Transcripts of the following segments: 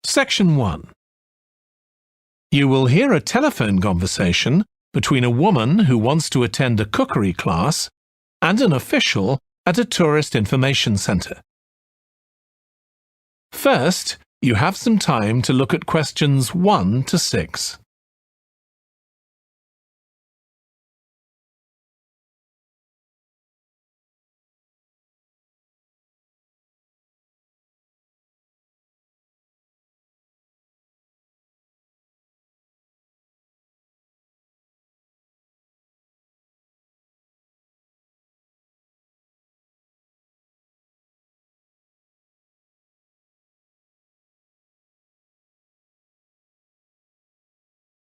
Section 1. You will hear a telephone conversation between a woman who wants to attend a cookery class and an official at a tourist information centre. First, you have some time to look at questions 1 to 6.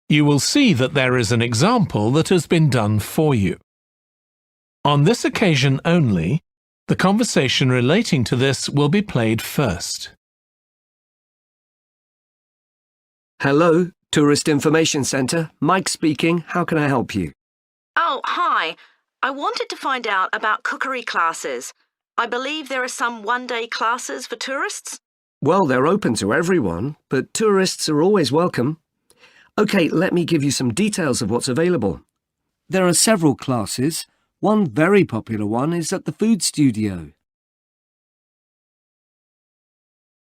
You will see that there is an example that has been done for you. On this occasion only, the conversation relating to this will be played first. Hello, Tourist Information Centre. Mike speaking. How can I help you? Oh, hi. I wanted to find out about cookery classes. I believe there are some one-day classes for tourists. Well, they're open to everyone, but tourists are always welcome. OK, let me give you some details of what's available. There are several classes. One very popular one is at the food studio.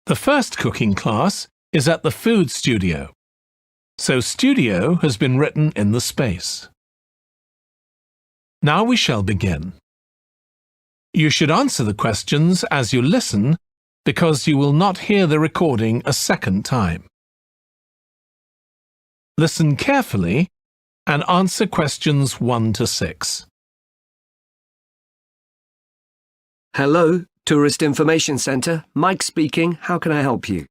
The first cooking class is at the food studio, so studio has been written in the space. Now we shall begin. You should answer the questions as you listen because you will not hear the recording a second time. Listen carefully and answer questions 1 to 6. Hello, Tourist Information Centre. Mike speaking. How can I help you?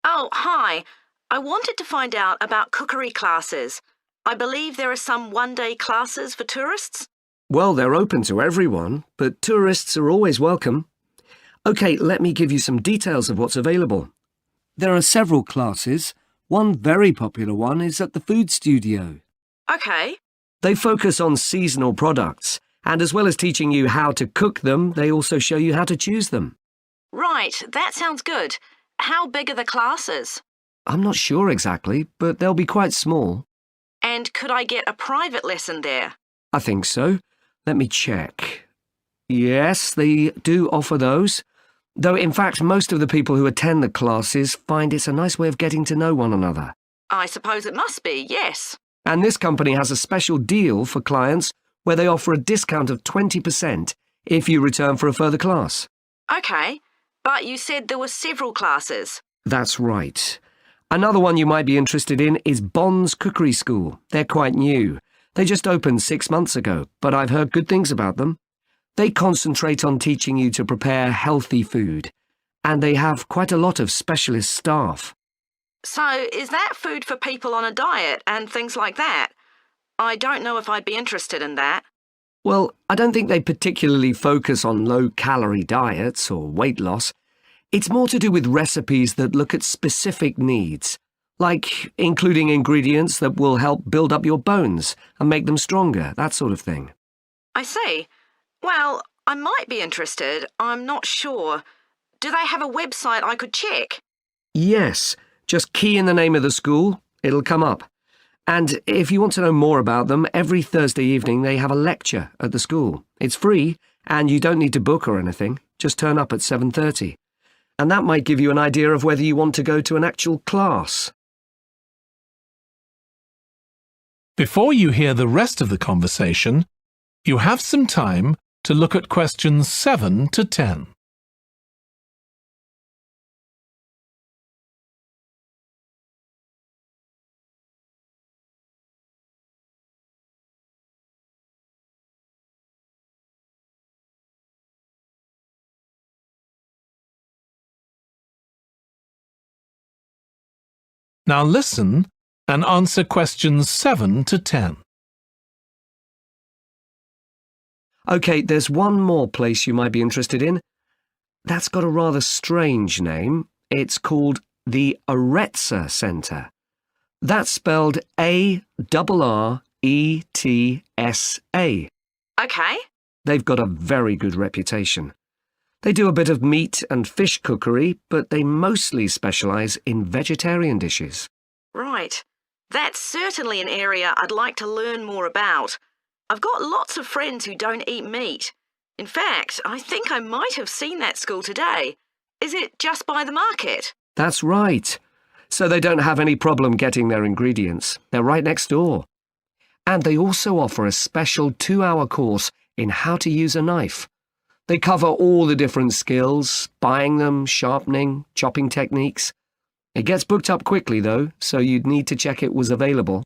Oh, hi. I wanted to find out about cookery classes. I believe there are some one-day classes for tourists. Well, they're open to everyone, but tourists are always welcome. OK, let me give you some details of what's available. There are several classes. One very popular one is at the food studio. OK. They focus on seasonal products, and as well as teaching you how to cook them, they also show you how to choose them. Right, that sounds good. How big are the classes? I'm not sure exactly, but they'll be quite small. And could I get a private lesson there? I think so. Let me check. Yes, they do offer those. Though, in fact, most of the people who attend the classes find it's a nice way of getting to know one another. I suppose it must be, yes. And this company has a special deal for clients where they offer a discount of 20% if you return for a further class. OK, but you said there were several classes. That's right. Another one you might be interested in is Bond's Cookery School. They're quite new. They just opened 6 months ago, but I've heard good things about them. They concentrate on teaching you to prepare healthy food, and they have quite a lot of specialist staff. So, is that food for people on a diet and things like that? I don't know if I'd be interested in that. Well, I don't think they particularly focus on low-calorie diets or weight loss. It's more to do with recipes that look at specific needs, like including ingredients that will help build up your bones and make them stronger, that sort of thing. I see. Well, I might be interested. I'm not sure. Do they have a website I could check? Yes, just key in the name of the school. It'll come up. And if you want to know more about them, every Thursday evening they have a lecture at the school. It's free, and you don't need to book or anything. Just turn up at 7:30. And that might give you an idea of whether you want to go to an actual class. Before you hear the rest of the conversation, you have some time to look at questions 7 to 10. Now listen and answer questions 7 to 10. OK, there's one more place you might be interested in. That's got a rather strange name. It's called the Ielts Centre. That's spelled A-R-R-E-T-S-A. OK. They've got a very good reputation. They do a bit of meat and fish cookery, but they mostly specialise in vegetarian dishes. Right. That's certainly an area I'd like to learn more about. I've got lots of friends who don't eat meat. In fact, I think I might have seen that school today. Is it just by the market? That's right. So they don't have any problem getting their ingredients. They're right next door. And they also offer a special 2-hour course in how to use a knife. They cover all the different skills, buying them, sharpening, chopping techniques. It gets booked up quickly, though, so you'd need to check it was available.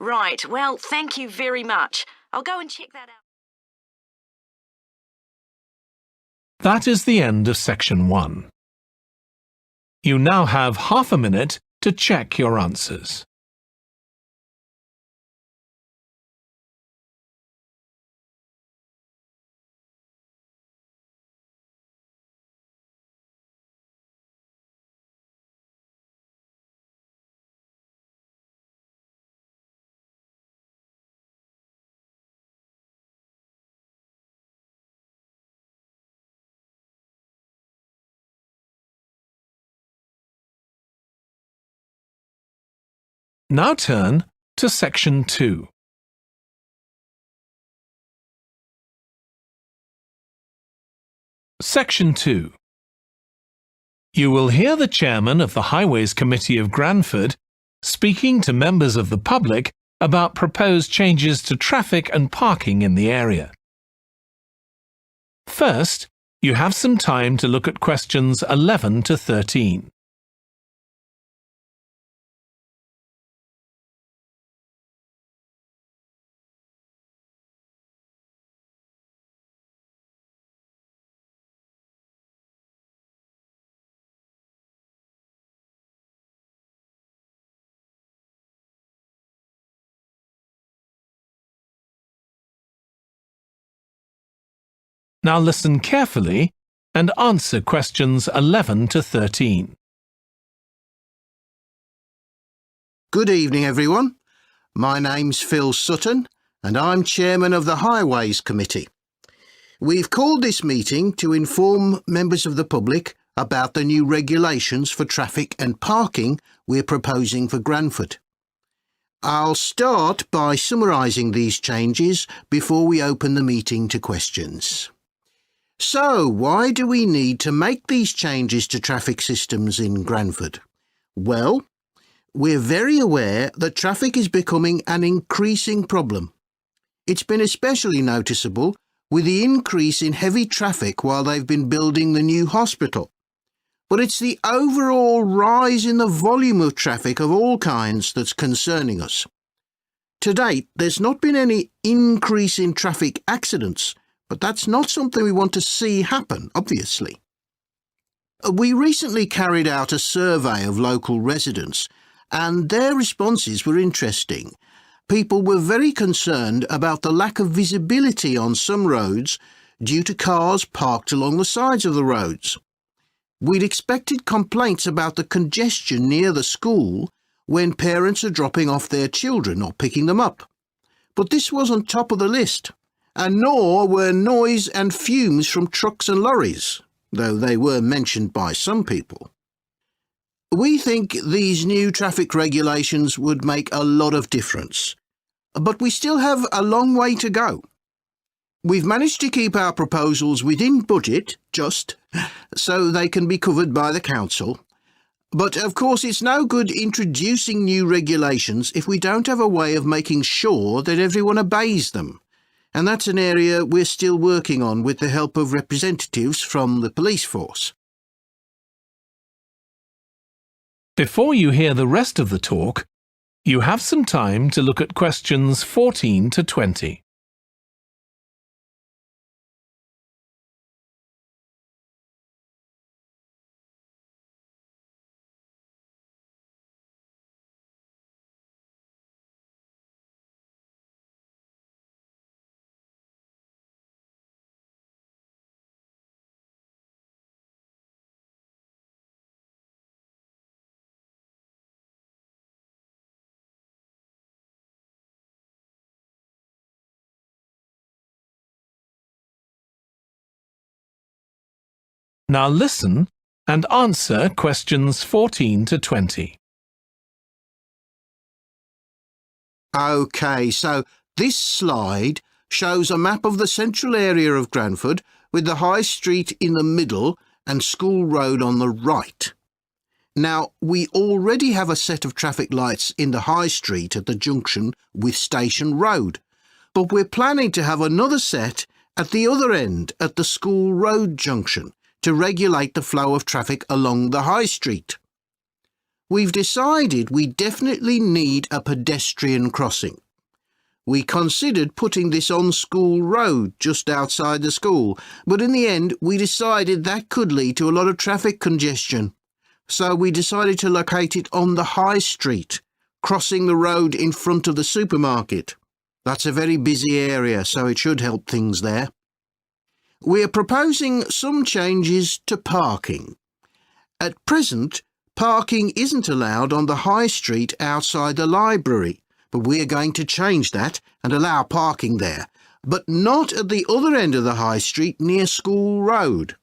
Right. Well, thank you very much. I'll go and check that out. That is the end of section 1. You now have half a minute to check your answers. Now turn to section 2. Section 2. You will hear the chairman of the Highways Committee of Granford speaking to members of the public about proposed changes to traffic and parking in the area. First, you have some time to look at questions 11 to 13. Now listen carefully and answer questions 11 to 13. Good evening, everyone. My name's Phil Sutton, and I'm chairman of the Highways Committee. We've called this meeting to inform members of the public about the new regulations for traffic and parking we're proposing for Granford. I'll start by summarising these changes before we open the meeting to questions. So, why do we need to make these changes to traffic systems in Granford? Well, we're very aware that traffic is becoming an increasing problem. It's been especially noticeable with the increase in heavy traffic while they've been building the new hospital. But it's the overall rise in the volume of traffic of all kinds that's concerning us. To date, there's not been any increase in traffic accidents, but that's not something we want to see happen, obviously. We recently carried out a survey of local residents, and their responses were interesting. People were very concerned about the lack of visibility on some roads due to cars parked along the sides of the roads. We'd expected complaints about the congestion near the school when parents are dropping off their children or picking them up. But this wasn't top of the list, and nor were noise and fumes from trucks and lorries, though they were mentioned by some people. We think these new traffic regulations would make a lot of difference, but we still have a long way to go. We've managed to keep our proposals within budget, so they can be covered by the council. But of course it's no good introducing new regulations if we don't have a way of making sure that everyone obeys them. And that's an area we're still working on with the help of representatives from the police force. Before you hear the rest of the talk, you have some time to look at questions 14 to 20. Now listen and answer questions 14 to 20. OK, so this slide shows a map of the central area of Granford with the High Street in the middle and School Road on the right. Now, we already have a set of traffic lights in the High Street at the junction with Station Road, but we're planning to have another set at the other end at the School Road junction to regulate the flow of traffic along the High Street. We've decided we definitely need a pedestrian crossing. We considered putting this on School Road just outside the school, but in the end we decided that could lead to a lot of traffic congestion. So we decided to locate it on the High Street, crossing the road in front of the supermarket. That's a very busy area, so it should help things there. We are proposing some changes to parking. At present, parking isn't allowed on the High Street outside the library, but we are going to change that and allow parking there, but not at the other end of the High Street near School Road.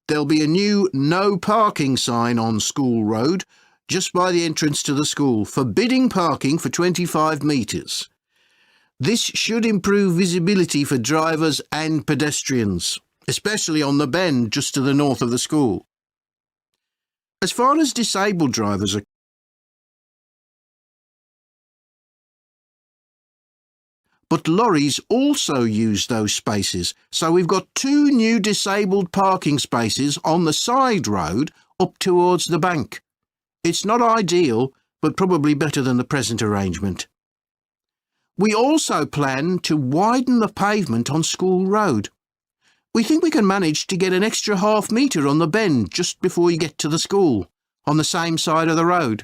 There'll be a new no parking sign on School Road just by the entrance to the school, forbidding parking for 25 metres. This should improve visibility for drivers and pedestrians, especially on the bend just to the north of the school. As far as disabled drivers are but lorries also use those spaces, so we've got 2 new disabled parking spaces on the side road up towards the bank. It's not ideal, but probably better than the present arrangement. We also plan to widen the pavement on School Road. We think we can manage to get an extra half metre on the bend just before you get to the school, on the same side of the road.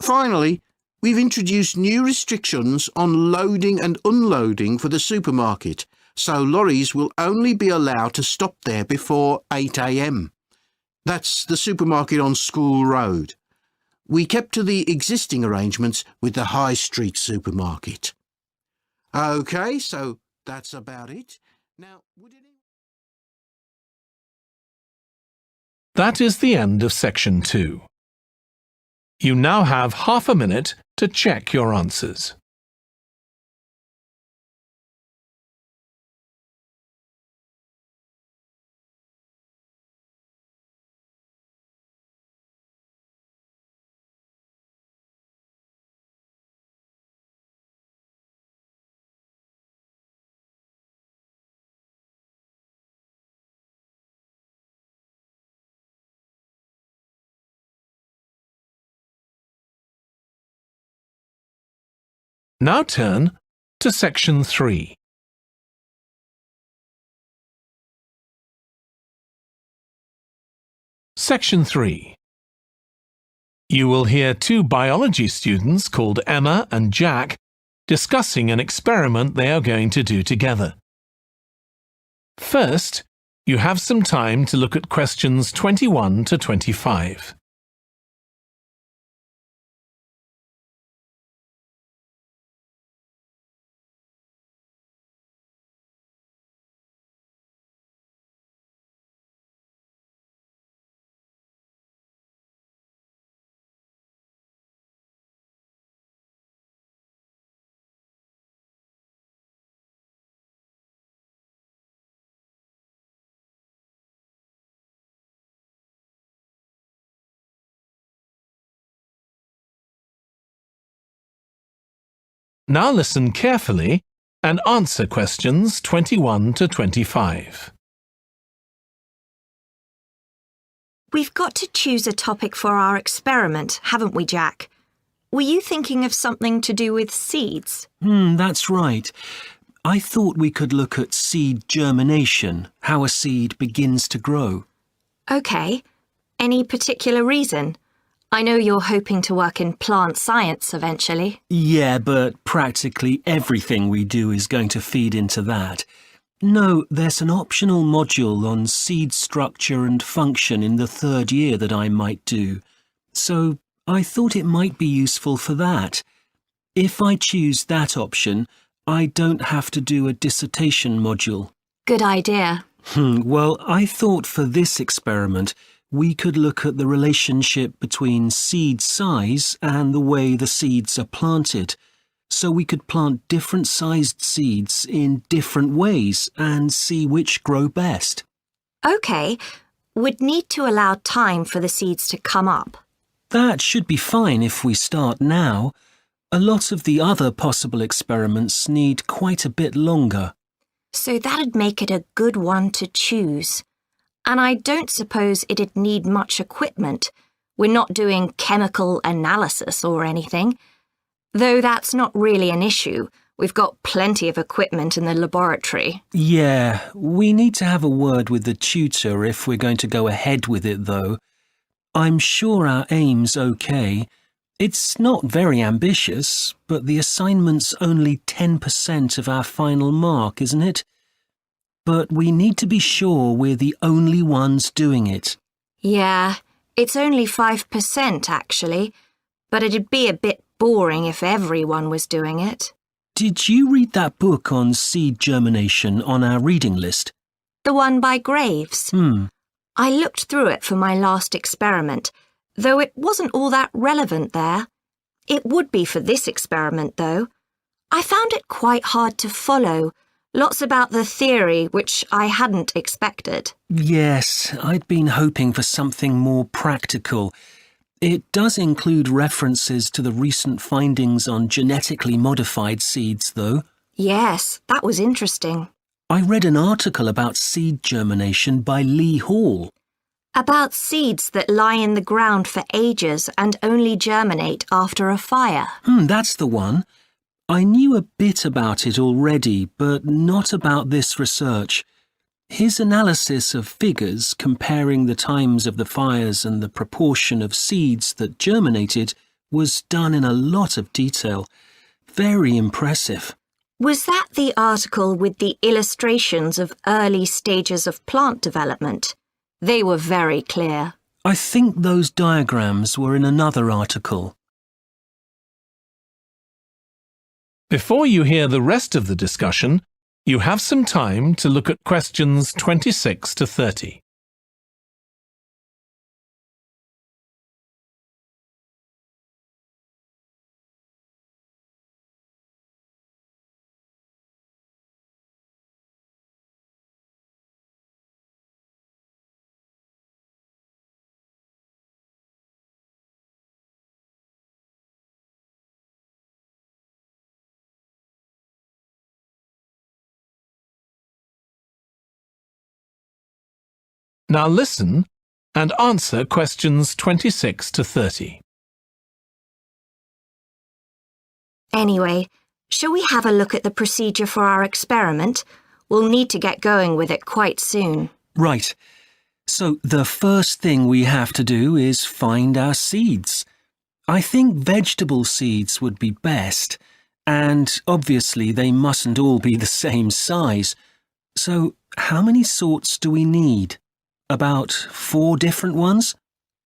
Finally, we've introduced new restrictions on loading and unloading for the supermarket, so lorries will only be allowed to stop there before 8 a.m. That's the supermarket on School Road. We kept to the existing arrangements with the High Street supermarket. OK, so that's about it. Now, That is the end of section 2. You now have half a minute to check your answers. Now turn to section 3. Section 3. You will hear 2 biology students called Emma and Jack discussing an experiment they are going to do together. First, you have some time to look at questions 21 to 25. Now listen carefully and answer questions 21 to 25. We've got to choose a topic for our experiment, haven't we, Jack? Were you thinking of something to do with seeds? That's right. I thought we could look at seed germination, how a seed begins to grow. OK. Any particular reason? I know you're hoping to work in plant science eventually. Yeah, but practically everything we do is going to feed into that. No, there's an optional module on seed structure and function in the 3rd year that I might do. So I thought it might be useful for that. If I choose that option, I don't have to do a dissertation module. Good idea. Well, I thought for this experiment we could look at the relationship between seed size and the way the seeds are planted. So we could plant different sized seeds in different ways and see which grow best. OK, we'd need to allow time for the seeds to come up. That should be fine if we start now. A lot of the other possible experiments need quite a bit longer. So that'd make it a good one to choose. And I don't suppose it'd need much equipment. We're not doing chemical analysis or anything. Though that's not really an issue. We've got plenty of equipment in the laboratory. Yeah, we need to have a word with the tutor if we're going to go ahead with it, though. I'm sure our aim's okay. It's not very ambitious, but the assignment's only 10% of our final mark, isn't it? But we need to be sure we're the only ones doing it. Yeah, it's only 5% actually, but it'd be a bit boring if everyone was doing it. Did you read that book on seed germination on our reading list? The one by Graves? I looked through it for my last experiment, though it wasn't all that relevant there. It would be for this experiment, though. I found it quite hard to follow. Lots about the theory, which I hadn't expected. Yes, I'd been hoping for something more practical. It does include references to the recent findings on genetically modified seeds, though. Yes, that was interesting. I read an article about seed germination by Lee Hall. About seeds that lie in the ground for ages and only germinate after a fire. That's the one. I knew a bit about it already, but not about this research. His analysis of figures comparing the times of the fires and the proportion of seeds that germinated was done in a lot of detail. Very impressive. Was that the article with the illustrations of early stages of plant development? They were very clear. I think those diagrams were in another article. Before you hear the rest of the discussion, you have some time to look at questions 26 to 30. Now listen and answer questions 26 to 30. Anyway, shall we have a look at the procedure for our experiment? We'll need to get going with it quite soon. Right. So the first thing we have to do is find our seeds. I think vegetable seeds would be best, and obviously they mustn't all be the same size. So how many sorts do we need? About 4 different ones?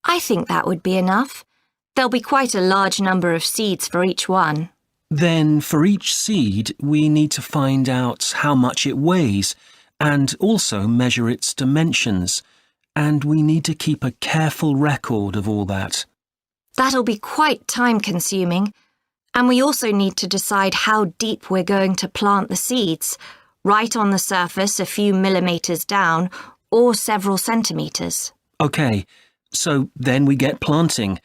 I think that would be enough. There'll be quite a large number of seeds for each one. Then for each seed we need to find out how much it weighs and also measure its dimensions. And we need to keep a careful record of all that. That'll be quite time-consuming. And we also need to decide how deep we're going to plant the seeds. Right on the surface, a few millimetres down, or several centimetres. OK, so then we get planting.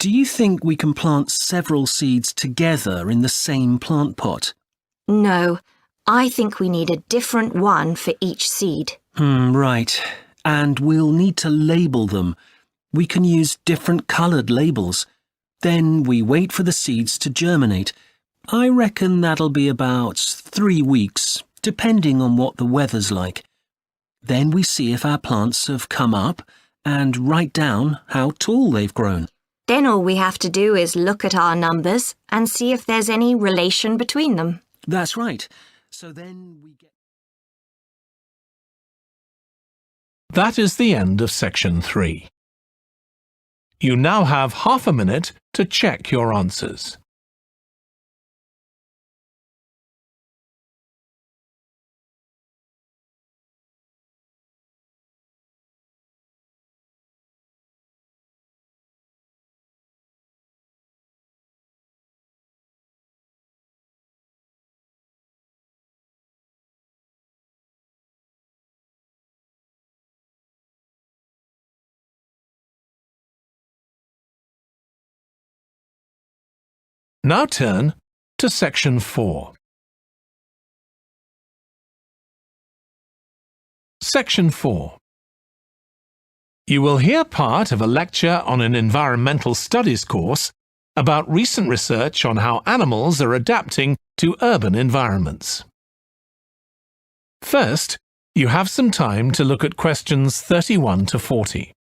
Do you think we can plant several seeds together in the same plant pot? No, I think we need a different one for each seed. Right. And we'll need to label them. We can use different coloured labels. Then we wait for the seeds to germinate. I reckon that'll be about 3 weeks, depending on what the weather's like. Then we see if our plants have come up and write down how tall they've grown. Then all we have to do is look at our numbers and see if there's any relation between them. That's right. So then we get... That is the end of section 3. You now have half a minute to check your answers. Now turn to Section 4. Section 4. You will hear part of a lecture on an environmental studies course about recent research on how animals are adapting to urban environments. First, you have some time to look at questions 31 to 40.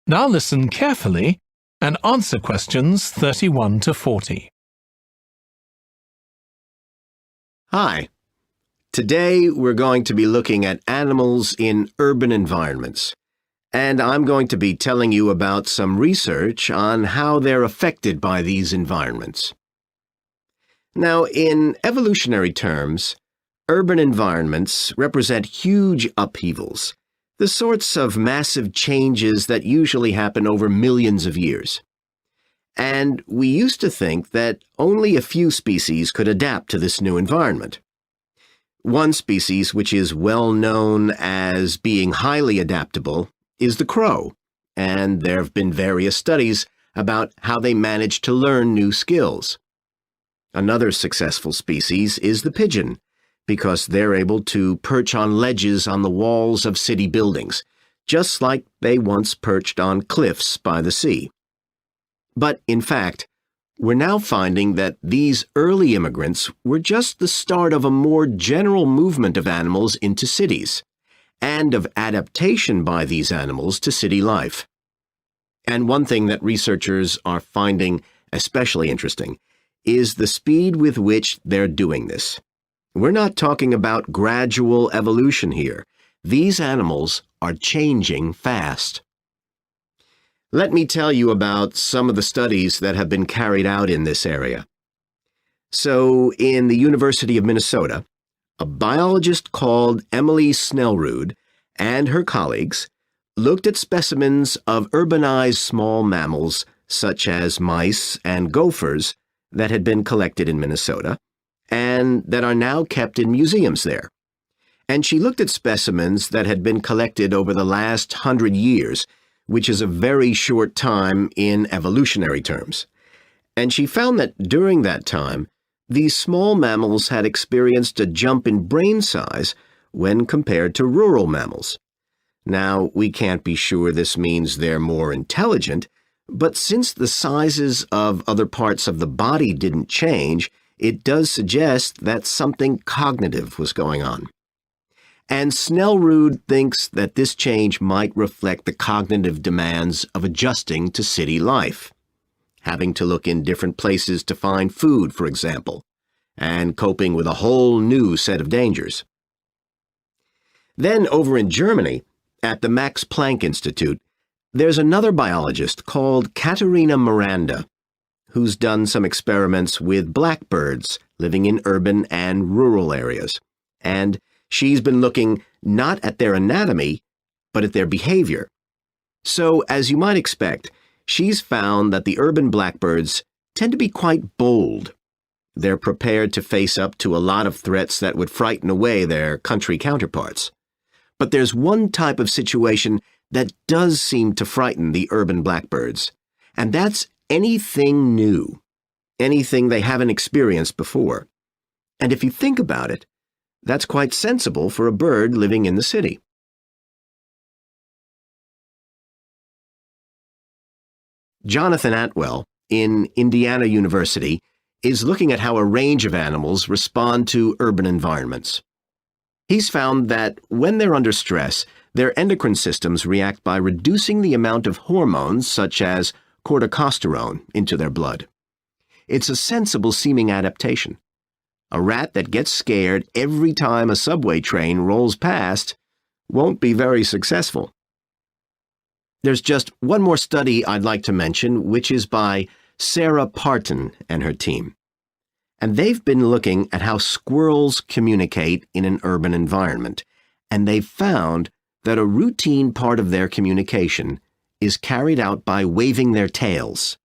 Now listen carefully and answer questions 31 to 40. Hi. Today we're going to be looking at animals in urban environments, and I'm going to be telling you about some research on how they're affected by these environments. Now, in evolutionary terms, urban environments represent huge upheavals, the sorts of massive changes that usually happen over millions of years. And we used to think that only a few species could adapt to this new environment. One species which is well known as being highly adaptable is the crow, and there have been various studies about how they manage to learn new skills. Another successful species is the pigeon, because they're able to perch on ledges on the walls of city buildings, just like they once perched on cliffs by the sea. But in fact, we're now finding that these early immigrants were just the start of a more general movement of animals into cities, and of adaptation by these animals to city life. And one thing that researchers are finding especially interesting is the speed with which they're doing this. We're not talking about gradual evolution here. These animals are changing fast. Let me tell you about some of the studies that have been carried out in this area. So, in the University of Minnesota, a biologist called Emily Snellrud and her colleagues looked at specimens of urbanized small mammals such as mice and gophers that had been collected in Minnesota and that are now kept in museums there. And she looked at specimens that had been collected over the last 100 years, which is a very short time in evolutionary terms. And she found that during that time, these small mammals had experienced a jump in brain size when compared to rural mammals. Now, we can't be sure this means they're more intelligent, but since the sizes of other parts of the body didn't change, it does suggest that something cognitive was going on. And Snellrud thinks that this change might reflect the cognitive demands of adjusting to city life, having to look in different places to find food, for example, and coping with a whole new set of dangers. Then over in Germany, at the Max Planck Institute, there's another biologist called Katharina Miranda, who's done some experiments with blackbirds living in urban and rural areas. And she's been looking not at their anatomy, but at their behavior. So, as you might expect, she's found that the urban blackbirds tend to be quite bold. They're prepared to face up to a lot of threats that would frighten away their country counterparts. But there's one type of situation that does seem to frighten the urban blackbirds, and that's anything new, anything they haven't experienced before. And if you think about it, that's quite sensible for a bird living in the city. Jonathan Atwell, in Indiana University, is looking at how a range of animals respond to urban environments. He's found that when they're under stress, Their endocrine systems react by reducing the amount of hormones such as corticosterone into their blood. It's a sensible-seeming adaptation. A rat that gets scared every time a subway train rolls past won't be very successful. There's just one more study I'd like to mention, which is by Sarah Parton and her team. And they've been looking at how squirrels communicate in an urban environment, and they've found that a routine part of their communication is carried out by waving their tails.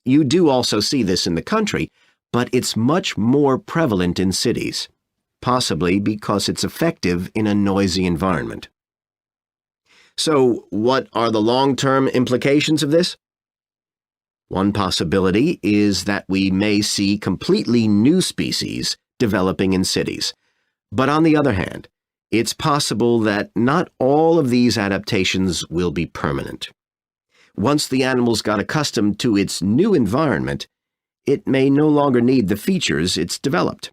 You do also see this in the country, but it's much more prevalent in cities, possibly because it's effective in a noisy environment. So, what are the long-term implications of this? One possibility is that we may see completely new species developing in cities. But on the other hand, it's possible that not all of these adaptations will be permanent. Once the animals got accustomed to its new environment, it may no longer need the features it's developed.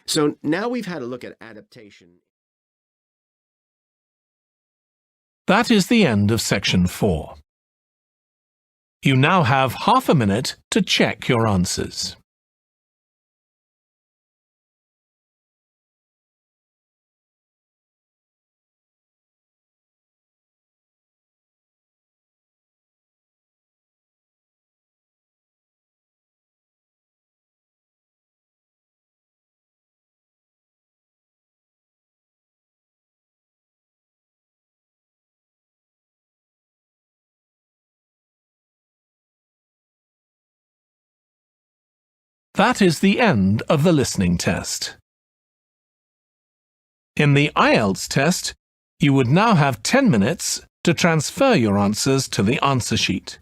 So now we've had a look at adaptation. That is the end of section 4. You now have half a minute to check your answers. That is the end of the listening test. In the Ielts test, you would now have 10 minutes to transfer your answers to the answer sheet.